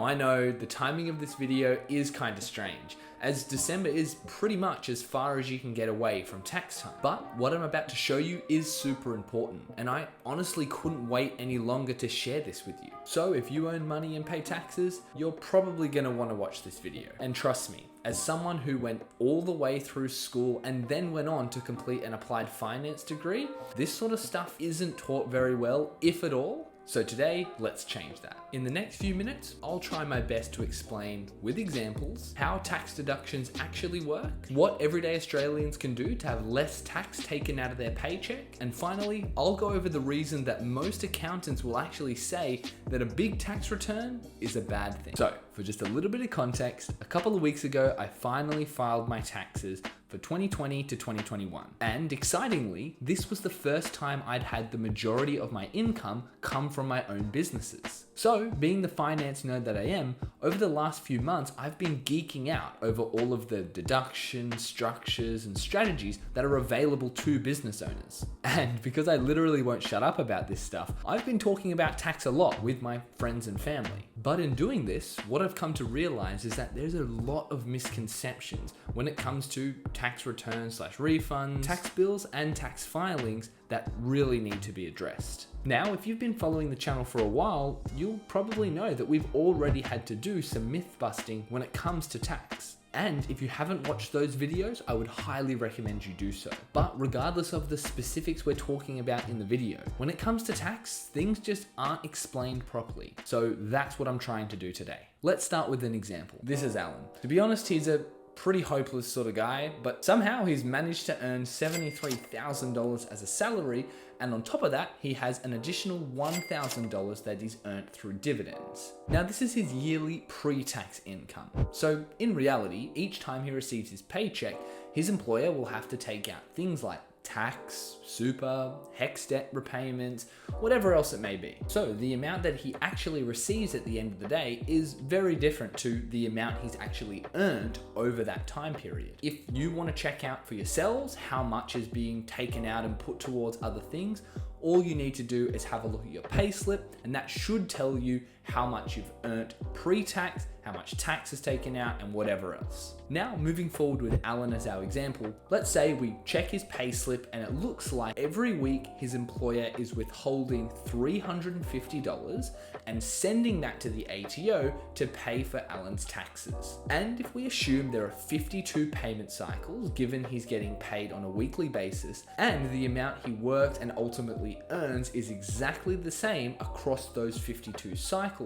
I know the timing of this video is kind of strange, as December is pretty much as far as you can get away from tax time. But what I'm about to show you is super important, and I honestly couldn't wait any longer to share this with you. So if you earn money and pay taxes, you're probably gonna wanna watch this video. And trust me, as someone who went all the way through school and then went on to complete an applied finance degree, this sort of stuff isn't taught very well, if at all. So today, let's change that. In the next few minutes, I'll try my best to explain with examples how tax deductions actually work, what everyday Australians can do to have less tax taken out of their paycheck, and finally, I'll go over the reason that most accountants will actually say that a big tax return is a bad thing. So, for just a little bit of context, a couple of weeks ago, I finally filed my taxes for 2020 to 2021. And excitingly, this was the first time I'd had the majority of my income come from my own businesses. So, being the finance nerd that I am, over the last few months, I've been geeking out over all of the deductions, structures, and strategies that are available to business owners. And because I literally won't shut up about this stuff, I've been talking about tax a lot with my friends and family. But in doing this, what I've come to realize is that there's a lot of misconceptions when it comes to tax returns / refunds, tax bills, and tax filings that really need to be addressed. Now, if you've been following the channel for a while, you'll probably know that we've already had to do some myth busting when it comes to tax. And if you haven't watched those videos, I would highly recommend you do so. But regardless of the specifics we're talking about in the video, when it comes to tax, things just aren't explained properly. So that's what I'm trying to do today. Let's start with an example. This is Alan. To be honest, he's a pretty hopeless sort of guy, but somehow he's managed to earn $73,000 as a salary, and on top of that, he has an additional $1,000 that he's earned through dividends. Now, this is his yearly pre-tax income. So in reality, each time he receives his paycheck, his employer will have to take out things like tax, super, HEX debt repayments, whatever else it may be. So the amount that he actually receives at the end of the day is very different to the amount he's actually earned over that time period. If you want to check out for yourselves how much is being taken out and put towards other things, all you need to do is have a look at your payslip, and that should tell you how much you've earned pre-tax, how much tax is taken out, and whatever else. Now, moving forward with Alan as our example, let's say we check his payslip and it looks like every week his employer is withholding $350 and sending that to the ATO to pay for Alan's taxes. And if we assume there are 52 payment cycles, given he's getting paid on a weekly basis, and the amount he works and ultimately earns is exactly the same across those 52 cycles,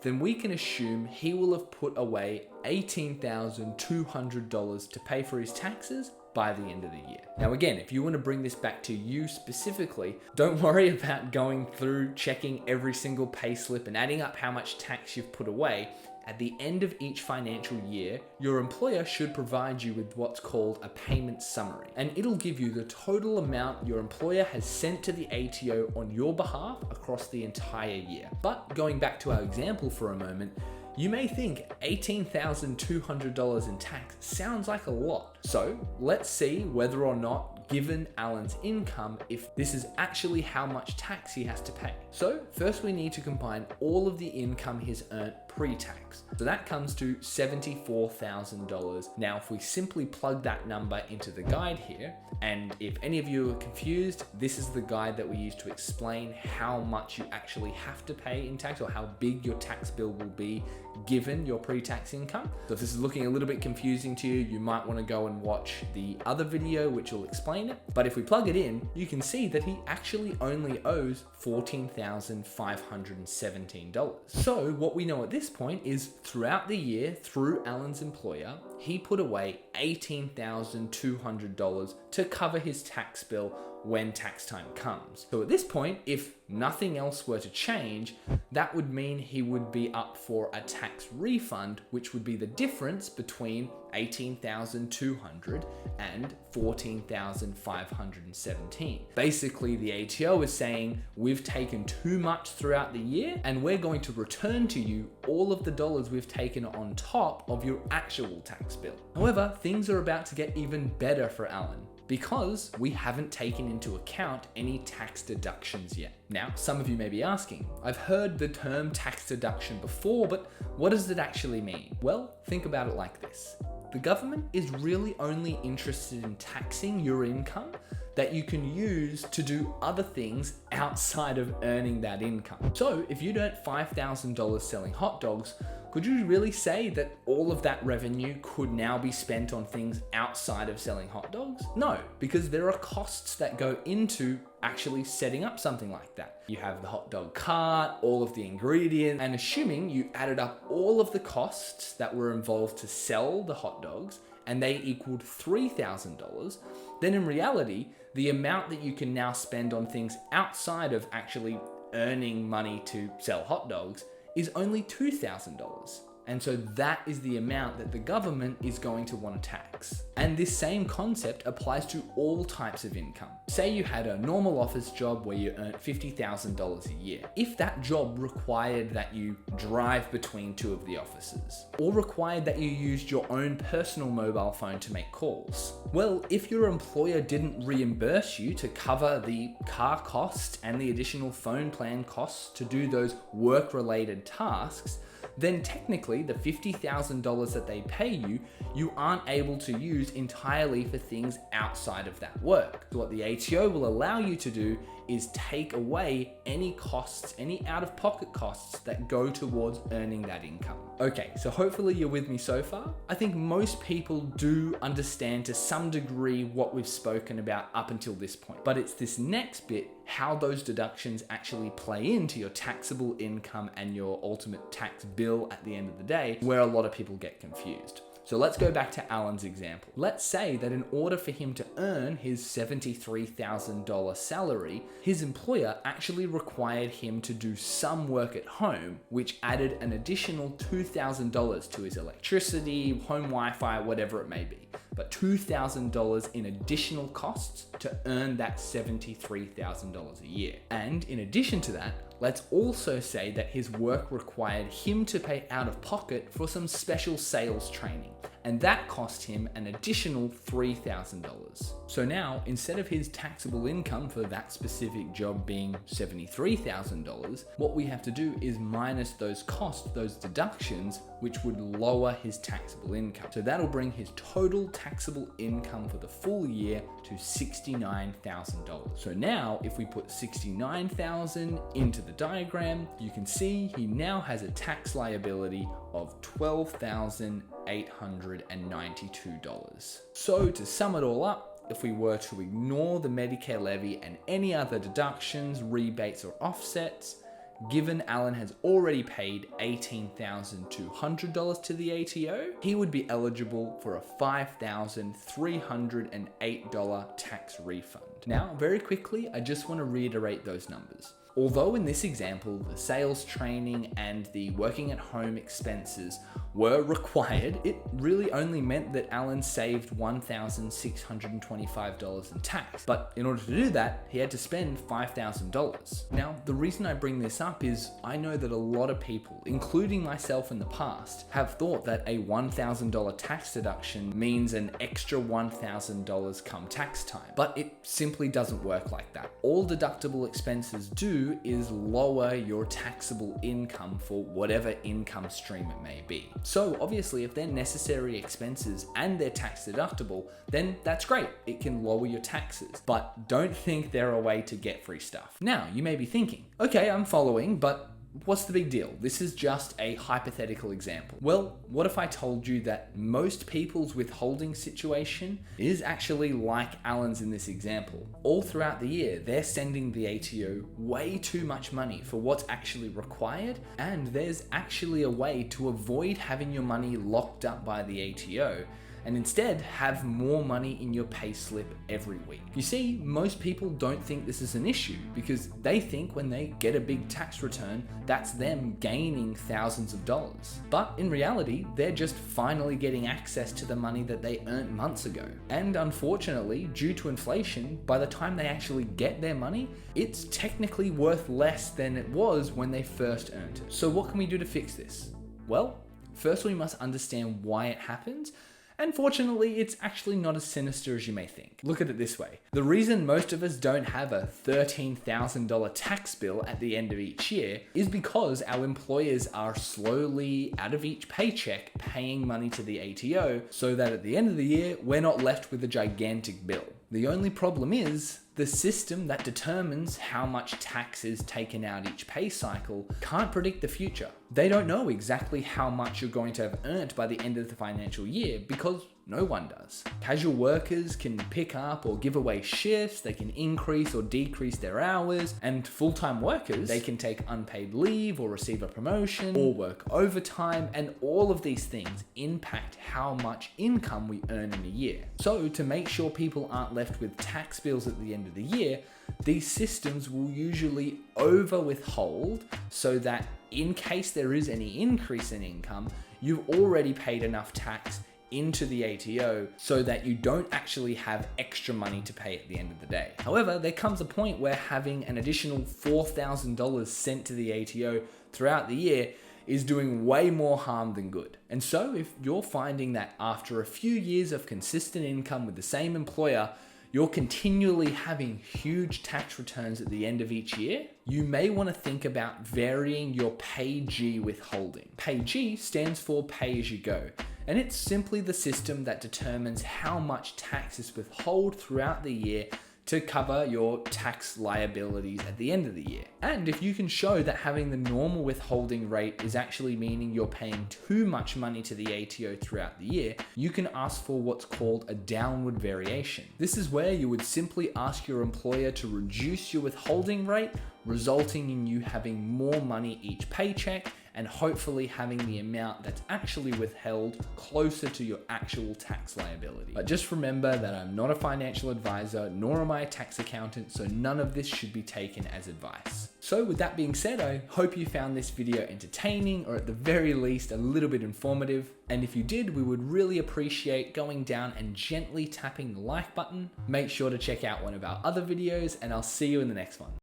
then we can assume he will have put away $18,200 to pay for his taxes by the end of the year. Now again, if you want to bring this back to you specifically, don't worry about going through checking every single payslip and adding up how much tax you've put away. At the end of each financial year, your employer should provide you with what's called a payment summary, and it'll give you the total amount your employer has sent to the ATO on your behalf across the entire year. But going back to our example for a moment, you may think $18,200 in tax sounds like a lot. So let's see whether or not, given Alan's income, if this is actually how much tax he has to pay. So first we need to combine all of the income he's earned pre-tax. So that comes to $74,000. Now, if we simply plug that number into the guide here, and if any of you are confused, this is the guide that we use to explain how much you actually have to pay in tax, or how big your tax bill will be given your pre-tax income. So if this is looking a little bit confusing to you, you might want to go and watch the other video which will explain it. But if we plug it in, you can see that he actually only owes $14,517. So what we know at this point is throughout the year, through Alan's employer, he put away $18,200 to cover his tax bill when tax time comes. So at this point, if nothing else were to change, that would mean he would be up for a tax refund, which would be the difference between $18,200 and $14,517. Basically, the ATO is saying, we've taken too much throughout the year, and we're going to return to you all of the dollars we've taken on top of your actual tax bill. However, things are about to get even better for Alan. because we haven't taken into account any tax deductions yet. Now, some of you may be asking, I've heard the term tax deduction before, but what does it actually mean? Well, think about it like this. The government is really only interested in taxing your income that you can use to do other things outside of earning that income. So if you'd earned $5,000 selling hot dogs, could you really say that all of that revenue could now be spent on things outside of selling hot dogs? No, because there are costs that go into actually setting up something like that. You have the hot dog cart, all of the ingredients, and assuming you added up all of the costs that were involved to sell the hot dogs, and they equaled $3,000, then in reality, the amount that you can now spend on things outside of actually earning money to sell hot dogs is only $2,000. And so that is the amount that the government is going to want to tax. And this same concept applies to all types of income. Say you had a normal office job where you earned $50,000 a year. If that job required that you drive between two of the offices, or required that you used your own personal mobile phone to make calls, well, if your employer didn't reimburse you to cover the car cost and the additional phone plan costs to do those work-related tasks, then technically the $50,000 that they pay you, you aren't able to use entirely for things outside of that work. So what the ATO will allow you to do is take away any costs, any out-of-pocket costs that go towards earning that income. Okay, so hopefully you're with me so far. I think most people do understand to some degree what we've spoken about up until this point, but it's this next bit, how those deductions actually play into your taxable income and your ultimate tax bill at the end of the day, where a lot of people get confused. So let's go back to Alan's example. Let's say that in order for him to earn his $73,000 salary, his employer actually required him to do some work at home, which added an additional $2,000 to his electricity, home Wi-Fi, whatever it may be. But $2,000 in additional costs to earn that $73,000 a year. And in addition to that, let's also say that his work required him to pay out of pocket for some special sales training, and that cost him an additional $3,000. So now, instead of his taxable income for that specific job being $73,000, what we have to do is minus those costs, those deductions, which would lower his taxable income. So that'll bring his total taxable income for the full year to $69,000. So now, if we put $69,000 into the diagram, you can see he now has a tax liability of $12,892. So to sum it all up, if we were to ignore the Medicare levy and any other deductions, rebates, or offsets, given Alan has already paid $18,200 to the ATO, he would be eligible for a $5,308 tax refund. Now, very quickly, I just want to reiterate those numbers. Although in this example, the sales training and the working at home expenses were required, it really only meant that Alan saved $1,625 in tax. But in order to do that, he had to spend $5,000. Now, the reason I bring this up is I know that a lot of people, including myself in the past, have thought that a $1,000 tax deduction means an extra $1,000 come tax time. But it simply doesn't work like that. All deductible expenses do is lower your taxable income for whatever income stream it may be. So obviously, if they're necessary expenses and they're tax deductible, then that's great. It can lower your taxes, but don't think they're a way to get free stuff. Now, you may be thinking, okay, I'm following, but what's the big deal? This is just a hypothetical example. Well, what if I told you that most people's withholding situation is actually like Alan's in this example? All throughout the year, they're sending the ATO way too much money for what's actually required, and there's actually a way to avoid having your money locked up by the ATO and instead have more money in your pay slip every week. You see, most people don't think this is an issue because they think when they get a big tax return, that's them gaining thousands of dollars. But in reality, they're just finally getting access to the money that they earned months ago. And unfortunately, due to inflation, by the time they actually get their money, it's technically worth less than it was when they first earned it. So what can we do to fix this? Well, first we must understand why it happens, And fortunately, it's actually not as sinister as you may think. Look at it this way. The reason most of us don't have a $13,000 tax bill at the end of each year is because our employers are slowly, out of each paycheck, paying money to the ATO so that at the end of the year, we're not left with a gigantic bill. The only problem is, the system that determines how much tax is taken out each pay cycle can't predict the future. They don't know exactly how much you're going to have earned by the end of the financial year because no one does. Casual workers can pick up or give away shifts, they can increase or decrease their hours, and full-time workers, they can take unpaid leave or receive a promotion or work overtime, and all of these things impact how much income we earn in a year. So to make sure people aren't left with tax bills at the end of the year, these systems will usually over withhold so that in case there is any increase in income, you've already paid enough tax into the ATO so that you don't actually have extra money to pay at the end of the day. However, there comes a point where having an additional $4,000 sent to the ATO throughout the year is doing way more harm than good. And so if you're finding that after a few years of consistent income with the same employer, you're continually having huge tax returns at the end of each year, you may want to think about varying your PAYG withholding. PAYG stands for pay as you go, and it's simply the system that determines how much tax is withheld throughout the year to cover your tax liabilities at the end of the year. And if you can show that having the normal withholding rate is actually meaning you're paying too much money to the ATO throughout the year, you can ask for what's called a downward variation. This is where you would simply ask your employer to reduce your withholding rate, resulting in you having more money each paycheck and hopefully having the amount that's actually withheld closer to your actual tax liability. But just remember that I'm not a financial advisor, nor am I a tax accountant, so none of this should be taken as advice. So with that being said, I hope you found this video entertaining, or at the very least a little bit informative. And if you did, we would really appreciate going down and gently tapping the like button. Make sure to check out one of our other videos, and I'll see you in the next one.